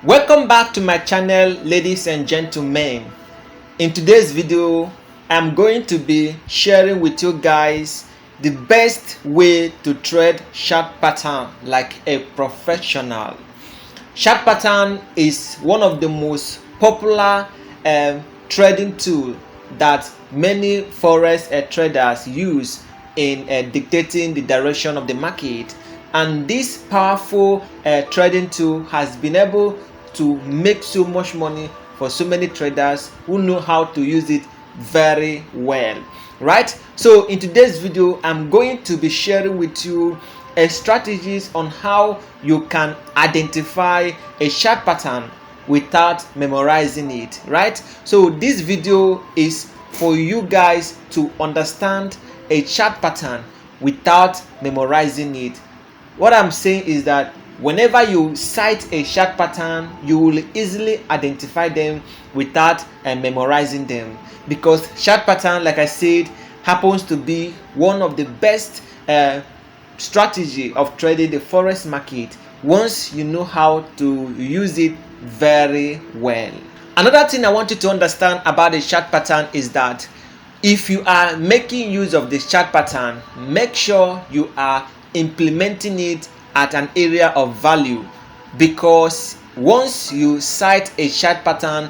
Welcome back to my channel, ladies and gentlemen. In today's video, I'm going to be sharing with you guys the best way to trade chart pattern like a professional. Chart pattern is one of the most popular trading tool that many forex traders use in dictating the direction of the market, and this powerful trading tool has been able to make so much money for so many traders who know how to use it very well, right? So in today's video, I'm going to be sharing with you strategies on how you can identify a chart pattern without memorizing it, right? So this video is for you guys to understand a chart pattern without memorizing it. What I'm saying is that whenever you cite a chart pattern, you will easily identify them without memorizing them, because chart pattern, like I said, happens to be one of the best strategy of trading the forex market once you know how to use it very well. Another thing I want you to understand about the chart pattern is that if you are making use of this chart pattern, make sure you are implementing it at an area of value, because once you cite a chart pattern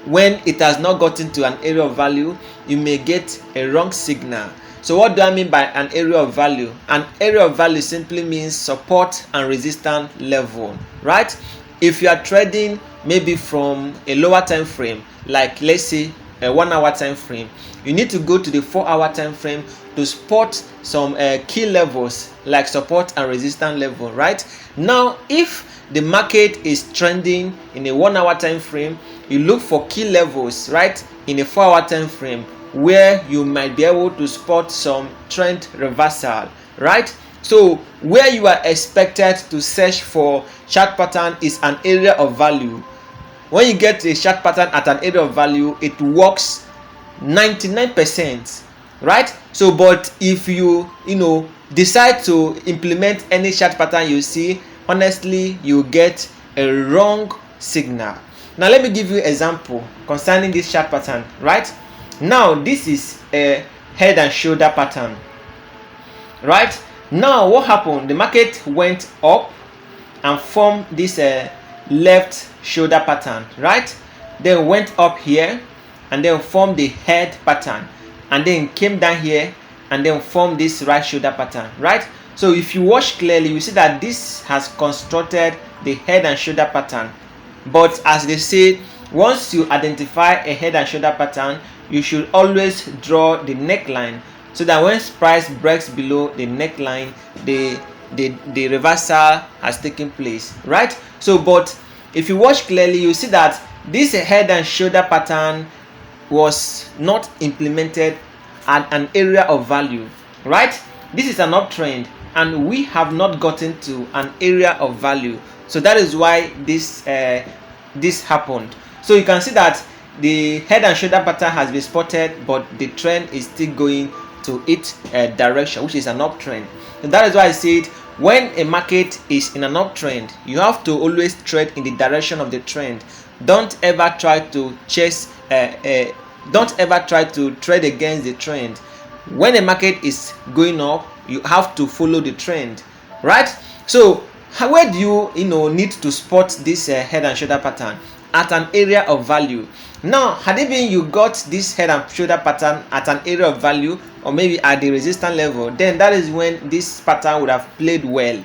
when it has not gotten to an area of value, you may get a wrong signal. So what do I mean by an area of value? An area of value simply means support and resistance level, right? If you are trading maybe from a lower time frame, like let's say a 1 hour time frame, you need to go to the 4 hour time frame to spot some key levels like support and resistance level, right? Now if the market is trending in a 1 hour time frame, you look for key levels, right, in a 4 hour time frame where you might be able to spot some trend reversal, right? So where you are expected to search for chart pattern is an area of value. When you get a chart pattern at an area of value, it works 99%, right? So but if you decide to implement any chart pattern you see, honestly you get a wrong signal. Now let me give you an example concerning this chart pattern, right? Now this is a head and shoulder pattern, right? Now what happened? The market went up and formed this left shoulder pattern, right? Then went up here and then formed the head pattern, and then came down here and then formed this right shoulder pattern, right? So if you watch clearly, you see that this has constructed the head and shoulder pattern. But as they say, once you identify a head and shoulder pattern, you should always draw the neckline, so that when price breaks below the neckline, the reversal has taken place, right? So but if you watch clearly, you see that this head and shoulder pattern was not implemented at an area of value, right? This is an uptrend and we have not gotten to an area of value, so that is why this happened. So you can see that the head and shoulder pattern has been spotted, but the trend is still going to its direction, which is an uptrend. So that is why I said when a market is in an uptrend, you have to always trade in the direction of the trend. Don't ever try to chase don't ever try to trade against the trend. When a market is going up, you have to follow the trend, right? So where do you need to spot this head and shoulder pattern? At an area of value. Now had it been you got this head and shoulder pattern at an area of value, or maybe at the resistance level, then that is when this pattern would have played well.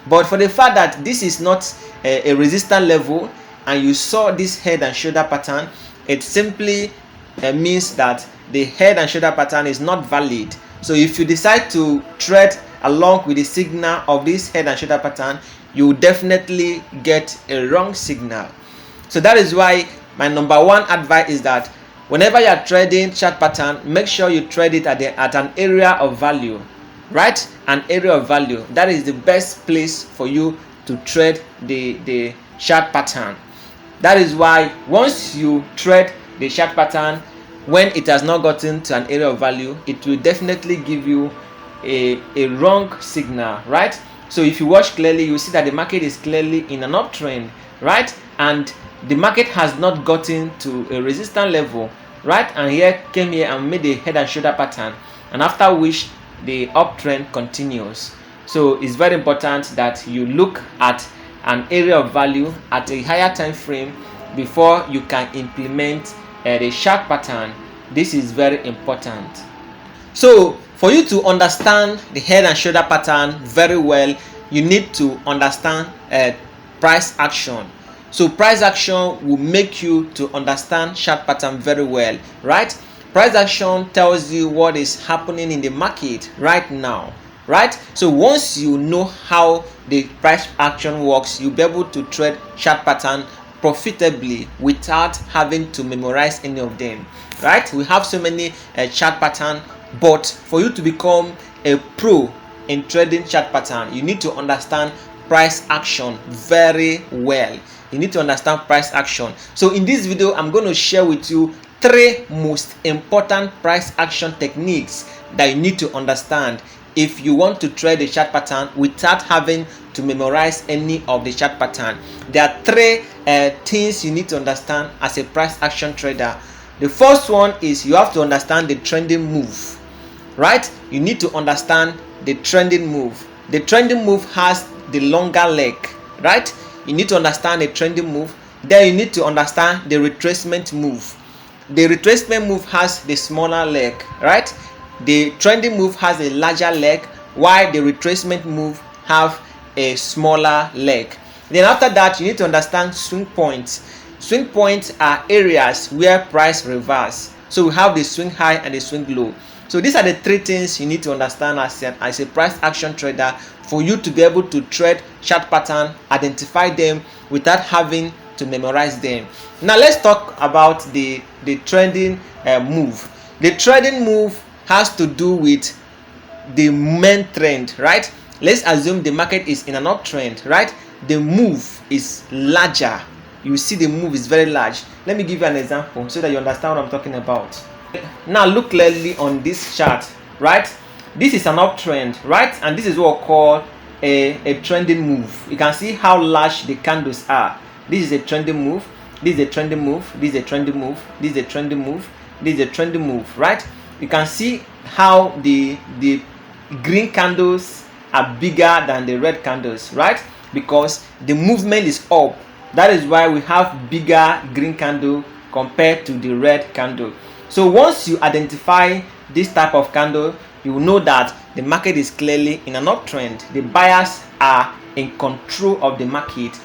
But for the fact that this is not a resistance level and you saw this head and shoulder pattern, it simply means that the head and shoulder pattern is not valid. So if you decide to trade along with the signal of this head and shoulder pattern, you will definitely get a wrong signal. So that is why my number one advice is that whenever you are trading chart pattern, make sure you trade it at an area of value, right? An area of value. That is the best place for you to trade the chart pattern. That is why once you trade the chart pattern when it has not gotten to an area of value, it will definitely give you a wrong signal, right? So if you watch clearly, you see that the market is clearly in an uptrend, right? and the market has not gotten to a resistance level, right? And here came here and made a head and shoulder pattern, and after which the uptrend continues. So it's very important that you look at an area of value at a higher time frame before you can implement the chart pattern. This is very important. So for you to understand the head and shoulder pattern very well, you need to understand price action. So price action will make you to understand chart pattern very well, right? Price action tells you what is happening in the market right now, right? So once you know how the price action works, you'll be able to trade chart pattern profitably without having to memorize any of them, right? We have so many chart pattern, but for you to become a pro in trading chart pattern, you need to understand price action very well. You need to understand price action. So in this video, I'm going to share with you 3 most important price action techniques that you need to understand if you want to trade the chart pattern without having to memorize any of the chart pattern. There are 3 things you need to understand as a price action trader. The first one is you have to understand the trending move, right? You need to understand the trending move. The trending move has the longer leg, right? You need to understand the trending move. Then you need to understand the retracement move. The retracement move has the smaller leg, right? The trending move has a larger leg, while the retracement move have a smaller leg. Then after that, you need to understand swing points. Swing points are areas where price reverse. So we have the swing high and the swing low. So these are the 3 things you need to understand as a price action trader for you to be able to trade chart pattern, identify them without having to memorize them. Now let's talk about the trending move. The trending move has to do with the main trend, right? Let's assume the market is in an uptrend, right? The move is larger. You see the move is very large. Let me give you an example so that you understand what I'm talking about. Now look clearly on this chart, right? This is an uptrend, right? And this is what we call a trending move. You can see how large the candles are. This is a trending move. This is a trending move. This is a trending move. This is a trending move. This is a trending move, right? You can see how the green candles are bigger than the red candles, right? Because the movement is up. That is why we have bigger green candle compared to the red candle. So once you identify this type of candle, you will know that the market is clearly in an uptrend. The buyers are in control of the market,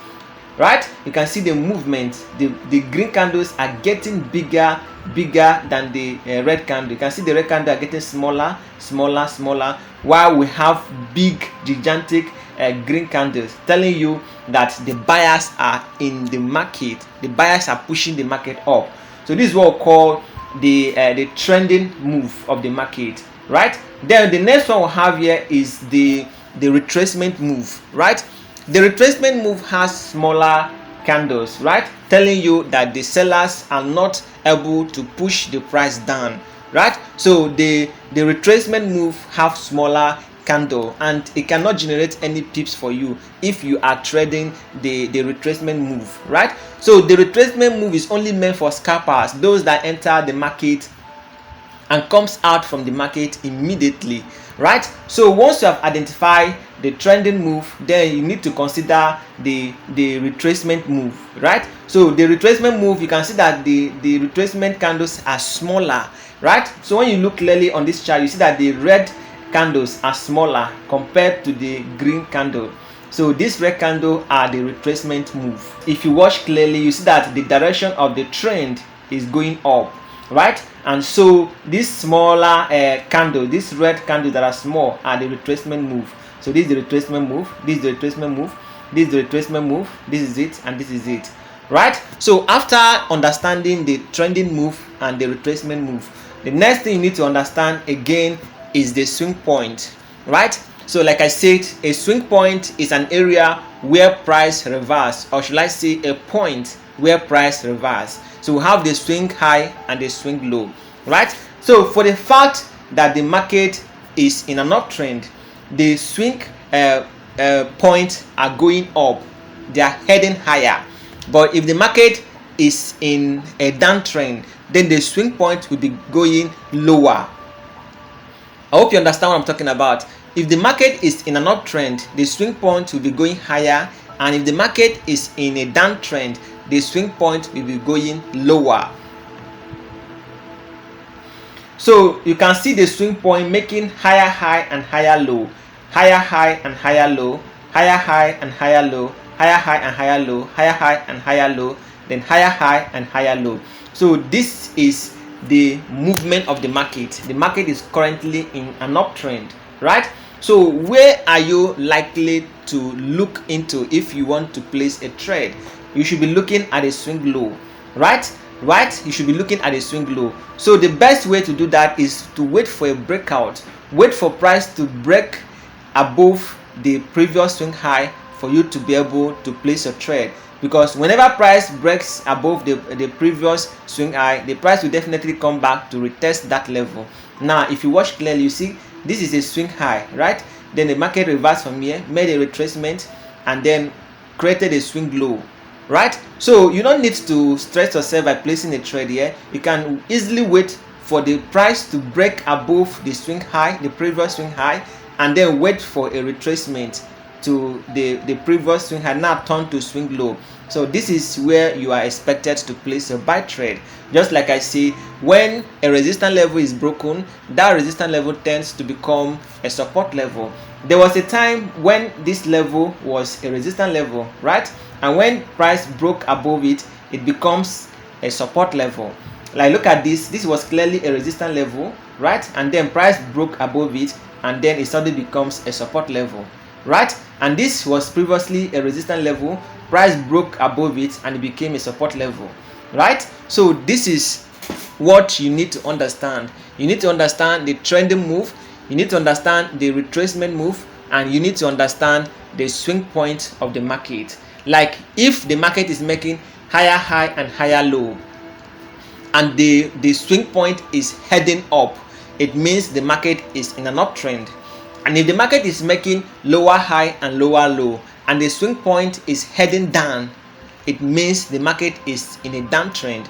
right? You can see the movement. The green candles are getting bigger than the red candle. You can see the red candle are getting smaller, while we have big gigantic green candles, telling you that the buyers are in the market. The buyers are pushing the market up. So this is what we call the trending move of the market, right? Then the next one we have here is the retracement move, right? The retracement move has smaller candles, right? Telling you that the sellers are not able to push the price down, right? So the retracement move have smaller candle, and it cannot generate any pips for you if you are trading the retracement move, right? So the retracement move is only meant for scalpers, those that enter the market and comes out from the market immediately, right? So once you have identified the trending move, then you need to consider the retracement move, right? So the retracement move, you can see that the retracement candles are smaller, right? So when you look clearly on this chart, you see that the red candles are smaller compared to the green candle. So this red candle are the retracement move. If you watch clearly, you see that the direction of the trend is going up, right? And so this smaller candle, this red candle that are small, are the retracement move. So this is the retracement move, this is the retracement move, this is the retracement move, this is it, and this is it, right? So after understanding the trending move and the retracement move, the next thing you need to understand again is the swing point, right? So like I said, a swing point is an area where price reverse, or should I say a point where price reverse. So we have the swing high and the swing low, right? So for the fact that the market is in an uptrend, the swing points are going up, they are heading higher. But if the market is in a downtrend, then the swing point will be going lower. I hope you understand what I'm talking about. If the market is in an uptrend, the swing point will be going higher, and if the market is in a downtrend, the swing point will be going lower. So you can see the swing point making higher high and higher low, higher high and higher low, higher high and higher low, higher high and higher low, higher high and higher low, then higher high and higher low. So this is the movement of the market. The market is currently in an uptrend, right? So where are you likely to look into if you want to place a trade? You should be looking at a swing low, right? You should be looking at a swing low. So the best way to do that is to wait for a breakout. Wait for price to break above the previous swing high for you to be able to place a trade, because whenever price breaks above the previous swing high, the price will definitely come back to retest that level. Now if you watch clearly, you see this is a swing high, right? Then the market reversed from here, made a retracement, and then created a swing low, right? So you don't need to stress yourself by placing a trade here. You can easily wait for the price to break above the swing high, the previous swing high, and then wait for a retracement to the previous swing high, now turn to swing low. So this is where you are expected to place a buy trade. Just like I say, when a resistance level is broken, that resistance level tends to become a support level. There was a time when this level was a resistance level, right? And when price broke above it, it becomes a support level. Like look at this, this was clearly a resistance level, right? And then price broke above it, and then it suddenly becomes a support level, right? And this was previously a resistance level, price broke above it, and it became a support level, right? So this is what you need to understand. You need to understand the trending move, you need to understand the retracement move, and you need to understand the swing point of the market. Like if the market is making higher high and higher low, and the swing point is heading up, it means the market is in an uptrend. And if the market is making lower high and lower low, and the swing point is heading down, it means the market is in a downtrend.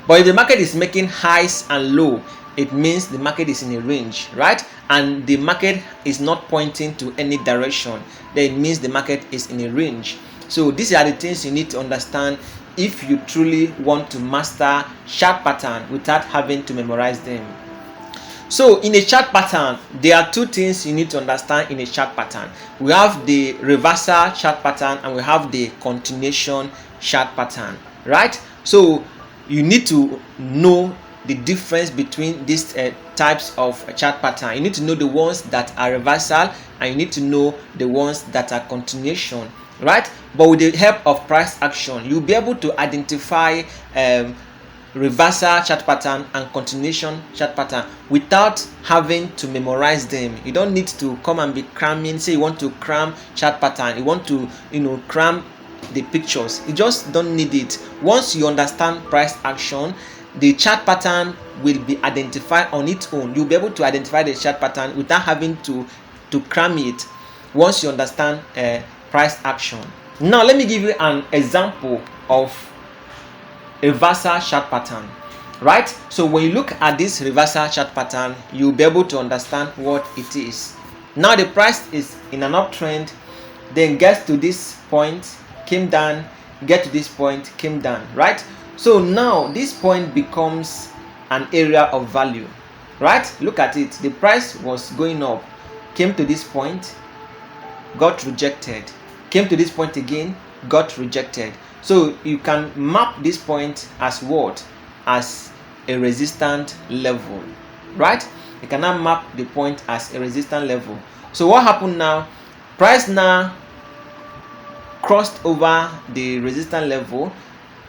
But if the market is making highs and low, it means the market is in a range, right? And the market is not pointing to any direction, then it means the market is in a range. So these are the things you need to understand if you truly want to master chart pattern without having to memorize them. So in a chart pattern, there are two things you need to understand in a chart pattern. We have the reversal chart pattern and we have the continuation chart pattern, right? So you need to know the difference between these types of chart pattern. You need to know the ones that are reversal, and you need to know the ones that are continuation, right? But with the help of price action, you'll be able to identify reversal chart pattern and continuation chart pattern without having to memorize them. You don't need to come and be cramming. Say you want to cram chart pattern, you want to cram the pictures. You just don't need it. Once you understand price action, the chart pattern will be identified on its own. You'll be able to identify the chart pattern without having to cram it once you understand price action. Now let me give you an example of reversal chart pattern, right? So when you look at this reversal chart pattern, you'll be able to understand what it is. Now the price is in an uptrend, then gets to this point, came down, get to this point, came down, right? So now this point becomes an area of value, right? Look at it. The price was going up, came to this point, got rejected, came to this point again, got rejected. So you can map this point as what? As a resistance level, right? You can now map the point as a resistance level. So what happened now? Price now crossed over the resistance level,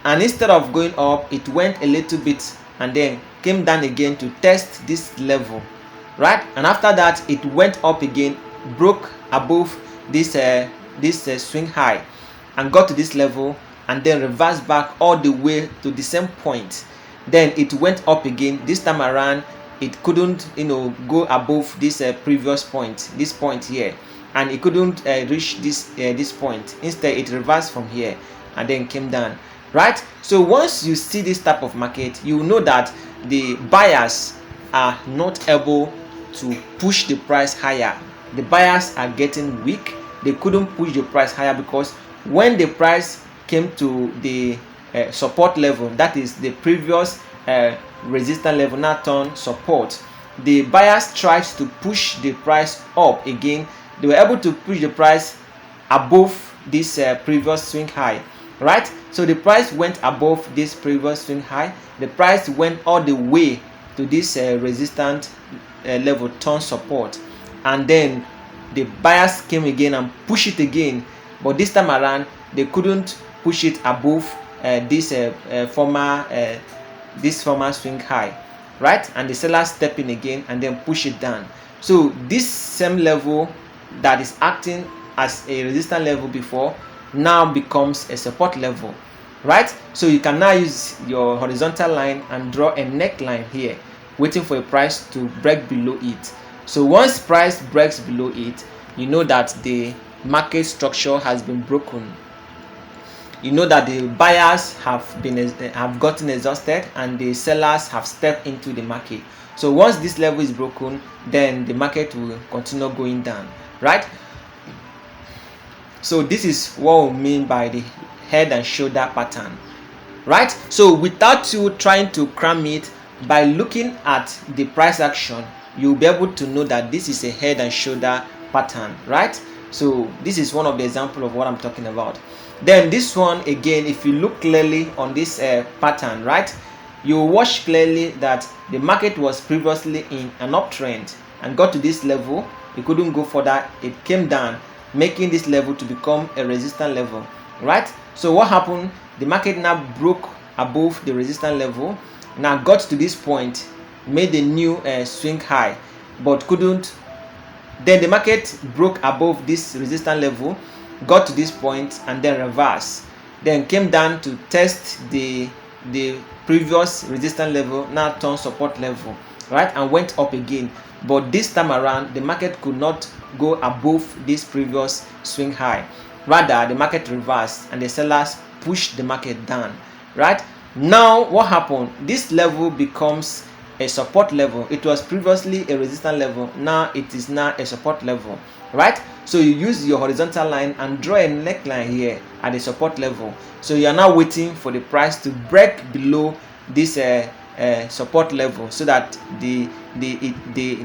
and instead of going up, it went a little bit and then came down again to test this level, right? And after that, it went up again, broke above this swing high and got to this level, and then reversed back all the way to the same point. Then it went up again. This time around, it couldn't go above this previous point, this point here, and it couldn't reach this point. Instead, it reversed from here and then came down, right? So once you see this type of market, you know that the buyers are not able to push the price higher. The buyers are getting weak. They couldn't push the price higher because when the price came to the support level, that is the previous resistance level, now turn support, the buyers tried to push the price up again. They were able to push the price above this previous swing high, right? So the price went above this previous swing high. The price went all the way to this resistance level, turn support, and then the buyers came again and push it again, but this time around they couldn't push it above this former swing high, right? And the sellers step in again and then push it down. So this same level that is acting as a resistance level before now becomes a support level, right? So you can now use your horizontal line and draw a neckline here, waiting for a price to break below it. So once price breaks below it, you know that the market structure has been broken. You know that the buyers have gotten exhausted and the sellers have stepped into the market. So once this level is broken, then the market will continue going down, right? So this is what we mean by the head and shoulder pattern, right? So without you trying to cram it, by looking at the price action, you'll be able to know that this is a head and shoulder pattern, right? So this is one of the examples of what I'm talking about. Then this one again, if you look clearly on this pattern, right, you watch clearly that the market was previously in an uptrend and got to this level. It couldn't go further. It came down, making this level to become a resistance level, right? So what happened? The market now broke above the resistance level, now got to this point, made a new swing high, but couldn't. Then the market broke above this resistance level, got to this point, and then reversed. Then came down to test the previous resistance level, now turn support level, right, and went up again. But this time around, the market could not go above this previous swing high. Rather, the market reversed and the sellers pushed the market down, right? Now what happened? This level becomes a support level. It was previously a resistance level. Now it is now a support level, right? So you use your horizontal line and draw a neckline here at the support level. So you are now waiting for the price to break below this support level so that the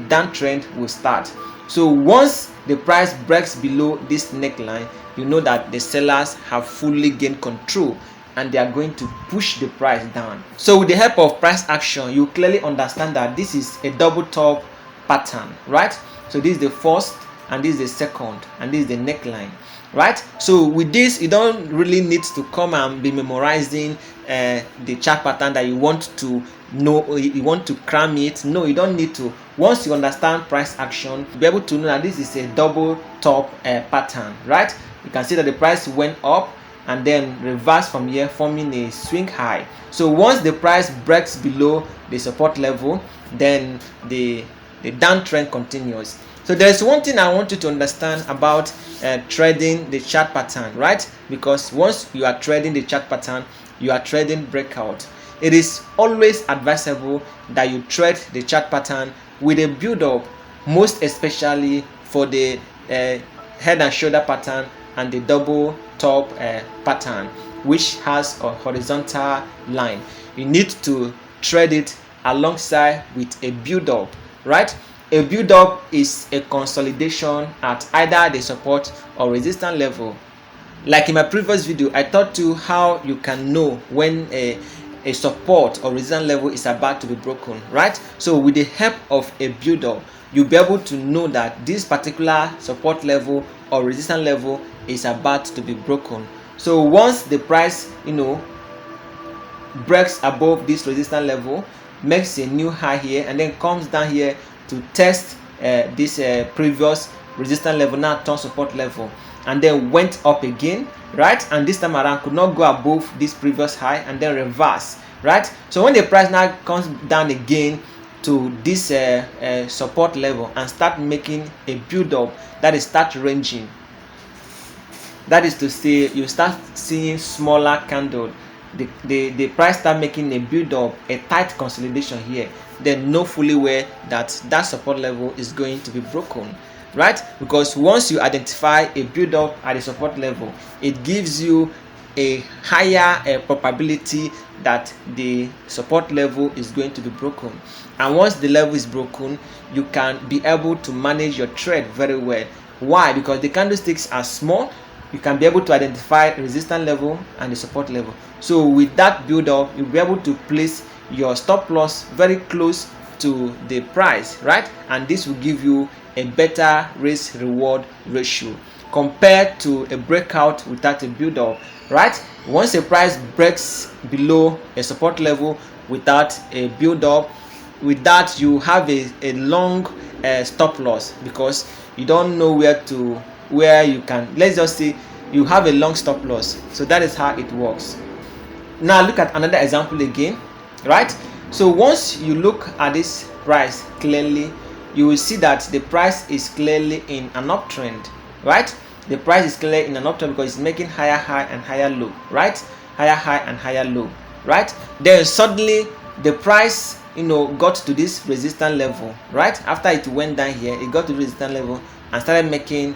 downtrend will start. So once the price breaks below this neckline, you know that the sellers have fully gained control and they are going to push the price down. So with the help of price action, you clearly understand that this is a double top pattern, right? So this is the first, and this is the second, and this is the neckline, right? So with this, you don't really need to come and be memorizing the chart pattern that you want to know, you want to cram it. No, you don't need to. Once you understand price action, you'll be able to know that this is a double top pattern, right? You can see that the price went up and then reverse from here, forming a swing high. So once the price breaks below the support level, then the downtrend continues. So there's one thing I want you to understand about trading the chart pattern, right? Because once you are trading the chart pattern, you are trading breakout. It is always advisable that you trade the chart pattern with a build-up, most especially for the head and shoulder pattern and the double top pattern, which has a horizontal line. You need to trade it alongside with a build-up, right? A build-up is a consolidation at either the support or resistance level. Like in my previous video, I taught you how you can know when a support or resistance level is about to be broken, right? So with the help of a build-up, you'll be able to know that this particular support level or resistance level is about to be broken. So once the price, breaks above this resistance level, makes a new high here, and then comes down here to test this previous resistance level, now turn support level, and then went up again, right? And this time around could not go above this previous high and then reverse, right? So when the price now comes down again to this support level and start making a build up, that is start ranging, That is to say, you start seeing smaller candle. The price start making a build up, a tight consolidation here. Then know fully well that that support level is going to be broken, right? Because once you identify a build up at the support level, it gives you a higher probability that the support level is going to be broken. And once the level is broken, you can be able to manage your trade very well. Why? Because the candlesticks are small. You can be able to identify resistance level and the support level. So with that build up, you'll be able to place your stop loss very close to the price, right? And this will give you a better risk reward ratio compared to a breakout without a build up, right? Once a price breaks below a support level without a build up, with that you have a long stop loss, because you don't know where you can, let's just say you have a long stop loss. So that is how it works. Now look at another example again, right? So once you look at this price clearly, you will see that the price is clearly in an uptrend, right? The price is clearly in an uptrend because it's making higher high and higher low, right? Higher high and higher low, right? Then suddenly the price got to this resistance level, right? After it went down here, it got to resistance level and started making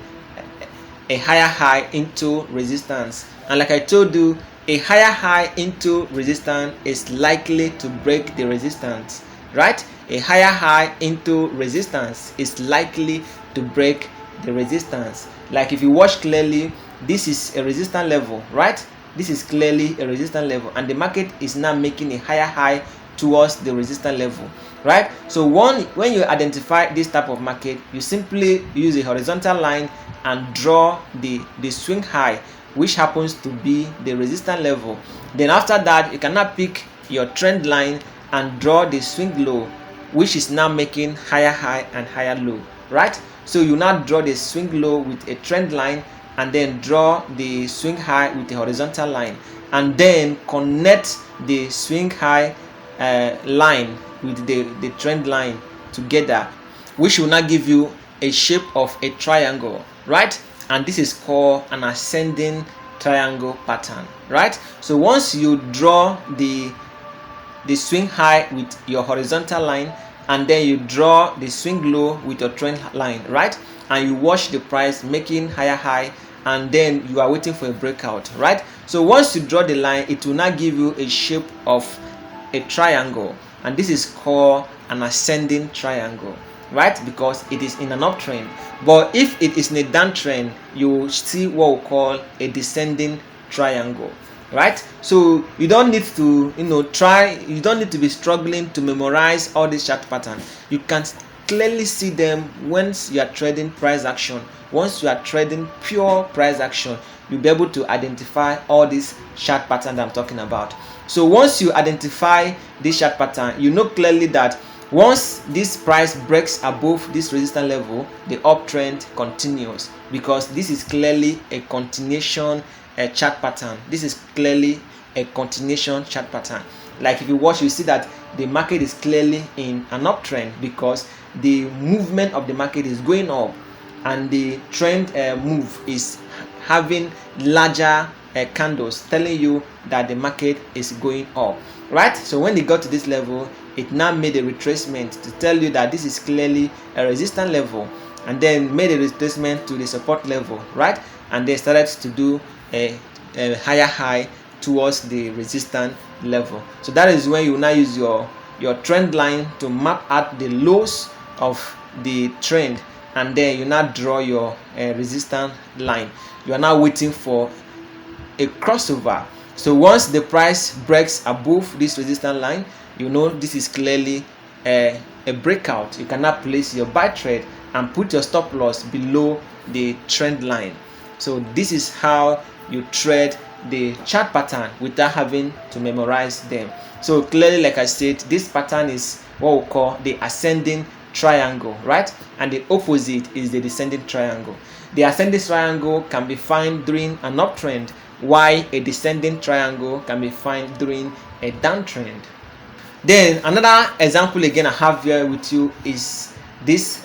a higher high into resistance. And like I told you, a higher high into resistance is likely to break the resistance, right? A higher high into resistance is likely to break the resistance. Like if you watch clearly, this is a resistance level, right? This is clearly a resistance level, and the market is now making a higher high towards the resistance level, right? So when you identify this type of market, you simply use a horizontal line and draw the swing high, which happens to be the resistance level. Then after that, you can now pick your trend line and draw the swing low, which is now making higher high and higher low, right? So you now draw the swing low with a trend line, and then draw the swing high with a horizontal line, and then connect the swing high line with the trend line together, which will now give you a shape of a triangle, right? And this is called an ascending triangle pattern, right? So once you draw the swing high with your horizontal line, and then you draw the swing low with your trend line, right? And you watch the price making higher high, and then you are waiting for a breakout, right? So once you draw the line, it will now give you a shape of a triangle, and this is called an ascending triangle, right? Because it is in an uptrend. But if it is in a downtrend, you will see what we call a descending triangle, right? So you don't need to you don't need to be struggling to memorize all these chart patterns. You can clearly see them once you are trading price action. Once you are trading pure price action, you'll be able to identify all these chart patterns that I'm talking about. So once you identify this chart pattern, you know clearly that once this price breaks above this resistance level, the uptrend continues, because this is clearly a continuation chart pattern. This is clearly a continuation chart pattern. Like if you watch, you see that the market is clearly in an uptrend because the movement of the market is going up, and the trend move is having larger candles telling you that the market is going up, right? So when they got to this level, it now made a retracement to tell you that this is clearly a resistance level, and then made a retracement to the support level, right? And they started to do a higher high towards the resistance level. So that is when you now use your trend line to map out the lows of the trend, and then you now draw your resistance line. You are now waiting for a crossover. So once the price breaks above this resistance line, you know this is clearly a breakout. You can now place your buy trade and put your stop loss below the trend line. So this is how you trade the chart pattern without having to memorize them. So clearly, like I said, this pattern is what we call the ascending triangle, right? And the opposite is the descending triangle. The ascending triangle can be found during an uptrend, while a descending triangle can be found during a downtrend. Then another example again I have here with you is this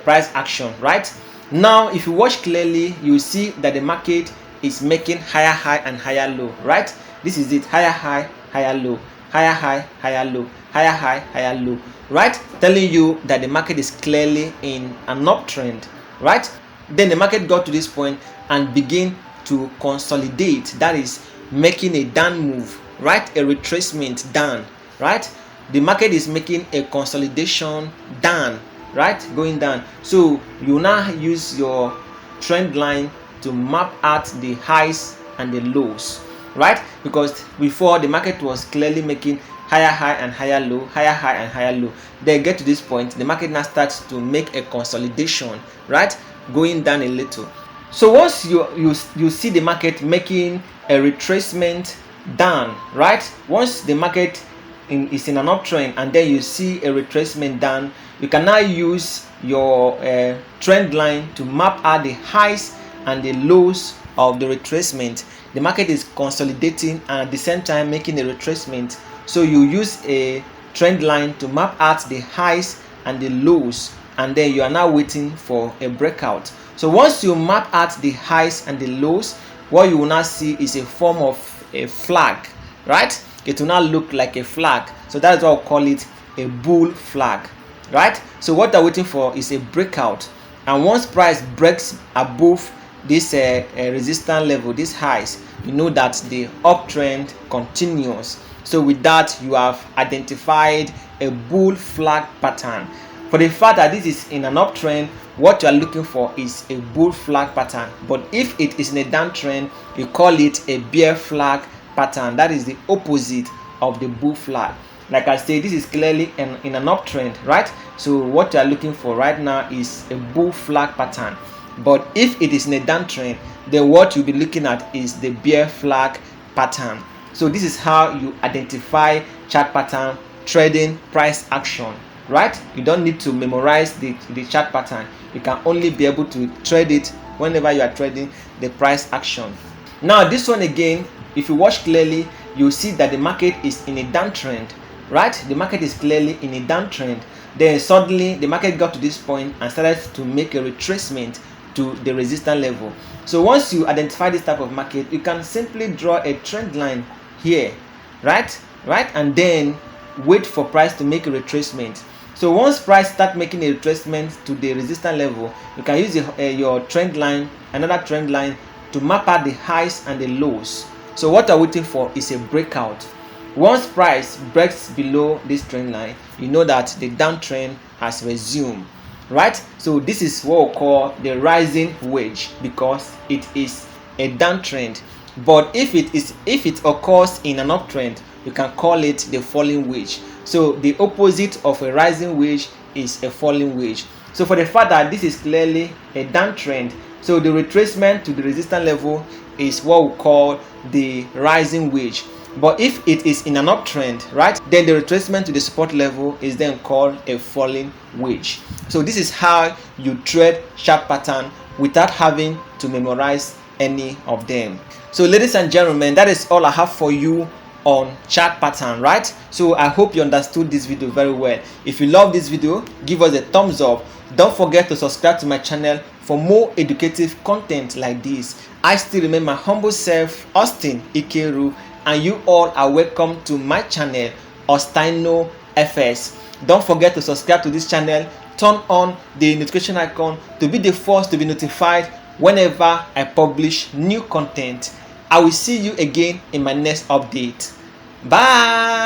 price action, right? Now if you watch clearly, you see that the market is making higher high and higher low, right? This is it, higher high, higher low, higher high, higher low, higher high, higher low, right? Telling you that the market is clearly in an uptrend, right? Then the market got to this point and begin to consolidate, that is making a down move, right? A retracement down, right? The market is making a consolidation down, right? Going down. So you now use your trend line to map out the highs and the lows, right? Because before the market was clearly making higher high and higher low, higher high and higher low. Then get to this point, the market now starts to make a consolidation, right? Going down a little. So once you see the market making a retracement down, right? Once the market is in an uptrend and then you see a retracement down, you can now use your trend line to map out the highs and the lows of the retracement. The market is consolidating and at the same time making a retracement, so you use a trend line to map out the highs and the lows, and then you are now waiting for a breakout. So once you map out the highs and the lows, what you will now see is a form of a flag, right? It will now look like a flag. So that's why we call it a bull flag, right? So what they're waiting for is a breakout, and once price breaks above this resistance level, these highs, you know that the uptrend continues. So with that, you have identified a bull flag pattern. For the fact that this is in an uptrend, what you are looking for is a bull flag pattern. But if it is in a downtrend, you call it a bear flag pattern. That is the opposite of the bull flag. Like I said, this is clearly in an uptrend, right? So what you are looking for right now is a bull flag pattern. But if it is in a downtrend, then what you'll be looking at is the bear flag pattern. So this is how you identify chart pattern trading price action, right? You don't need to memorize the chart pattern. You can only be able to trade it whenever you are trading the price action. Now this one again, if you watch clearly, you'll see that the market is in a downtrend, right? The market is clearly in a downtrend. Then suddenly the market got to this point and started to make a retracement to the resistance level. So once you identify this type of market, you can simply draw a trend line here, right, and then wait for price to make a retracement. So once price start making a retracement to the resistance level, you can use your trend line, another trend line, to map out the highs and the lows. So what you're waiting for is a breakout. Once price breaks below this trend line, you know that the downtrend has resumed, right? So this is what we call the rising wedge, because it is a downtrend. But if it occurs in an uptrend, you can call it the falling wedge. So the opposite of a rising wedge is a falling wedge. So for the fact that this is clearly a downtrend, so the retracement to the resistance level is what we call the rising wedge. But if it is in an uptrend, right, then the retracement to the support level is then called a falling wedge. So this is how you trade chart pattern without having to memorize any of them. So ladies and gentlemen, that is all I have for you on chart pattern, right? So I hope you understood this video very well. If you love this video, give us a thumbs up. Don't forget to subscribe to my channel for more educative content like this. I still remain my humble self, Austin Ikeru, and you all are welcome to my channel, Ostino FS. Don't forget to subscribe to this channel, turn on the notification icon to be the first to be notified whenever I publish new content. I will see you again in my next update. Bye.